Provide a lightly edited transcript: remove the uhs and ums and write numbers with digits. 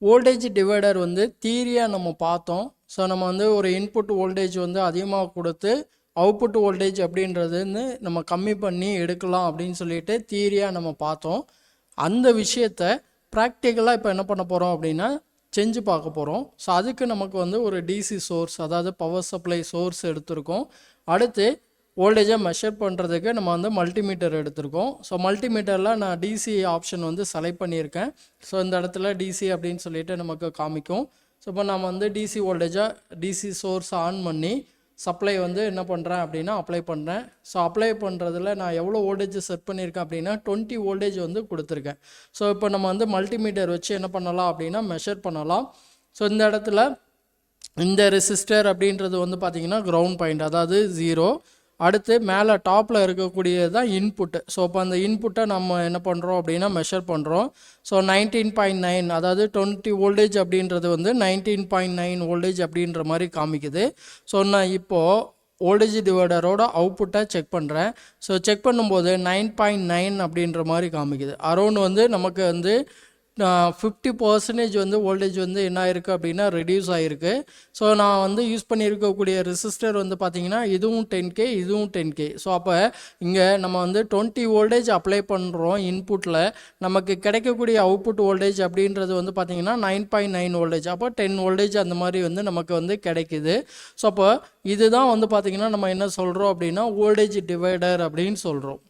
Voltage divider வந்து தியரியாக நம்ம பார்த்தோம். ஸோ நம்ம வந்து ஒரு இன்புட் வோல்டேஜ் வந்து அதிகமாக கொடுத்து அவுட்புட் வோல்டேஜ் அப்படின்றது நம்ம கம்மி பண்ணி எடுக்கலாம் அப்படின்னு சொல்லிட்டு தியரியாக நம்ம பார்த்தோம். அந்த விஷயத்தை ப்ராக்டிக்கலாக இப்போ என்ன பண்ண போகிறோம் அப்படின்னா செஞ்சு பார்க்க போகிறோம். ஸோ அதுக்கு நமக்கு வந்து ஒரு டிசி சோர்ஸ், அதாவது பவர் சப்ளை சோர்ஸ் எடுத்திருக்கோம். அடுத்து வோல்டேஜை மெஷர் பண்ணுறதுக்கு நம்ம வந்து மல்டிமீட்டர் எடுத்திருக்கோம். ஸோ மல்டிமீட்டரில் நான் டிசி ஆப்ஷன் வந்து செலக்ட் பண்ணியிருக்கேன். ஸோ இந்த இடத்துல டிசி அப்படின்னு சொல்லிட்டு நமக்கு காமிக்கும். ஸோ இப்போ நம்ம வந்து டிசி வோல்டேஜாக டிசி சோர்ஸ் ஆன் பண்ணி சப்ளை வந்து என்ன பண்ணுறேன் அப்படின்னா அப்ளை பண்ணுறேன். ஸோ அப்ளை பண்ணுறதுல நான் எவ்வளோ வோல்டேஜ் செட் பண்ணியிருக்கேன் அப்படின்னா 20 வோல்டேஜ் வந்து கொடுத்துருக்கேன். ஸோ இப்போ நம்ம வந்து மல்டிமீட்டர் வச்சு என்ன பண்ணலாம் அப்படின்னா மெஷர் பண்ணலாம். ஸோ இந்த இடத்துல இந்த ரெசிஸ்டர் அப்படின்றது வந்து பார்த்திங்கன்னா கிரவுண்ட் பாயிண்ட், அதாவது 0. அடுத்து மேலே டாப்பில் இருக்கக்கூடியது தான் இன்புட்டு. ஸோ இப்போ அந்த இன்புட்டை நம்ம என்ன பண்ணுறோம் அப்படின்னா மெஷர் பண்ணுறோம். ஸோ 19.9, அதாவது 20 வோல்டேஜ் அப்படின்றது வந்து 19.9 வோல்டேஜ் அப்படின்ற மாதிரி காமிக்குது. ஸோ நான் இப்போது வோல்டேஜ் டிவைடரோட அவுட்புட்டை செக் பண்ணுறேன். ஸோ செக் பண்ணும்போது 9.9 அப்படின்ற மாதிரி காமிக்குது. அரௌண்ட் வந்து நமக்கு வந்து 50% வந்து வோல்டேஜ் வந்து என்ன ஆயிருக்கு அப்படின்னா ரெடியூஸ் ஆகிருக்கு. ஸோ நான் வந்து யூஸ் பண்ணியிருக்கக்கூடிய ரெசிஸ்டர் வந்து பார்த்திங்கன்னா இதுவும் 10K, இதுவும் 10K. ஸோ அப்போ இங்கே நம்ம வந்து 20 வோல்டேஜ் அப்ளை பண்ணுறோம் இன்புட்டில். நமக்கு கிடைக்கக்கூடிய அவுட்புட் வோல்டேஜ் அப்படின்றது வந்து பார்த்திங்கன்னா 9.9 வோல்டேஜ். அப்போ 10 வோல்டேஜ் அந்த மாதிரி வந்து நமக்கு வந்து கிடைக்குது. ஸோ அப்போ இதுதான் வந்து பார்த்திங்கன்னா நம்ம என்ன சொல்கிறோம் அப்படின்னா வோல்டேஜ் டிவைடர் அப்படின்னு சொல்கிறோம்.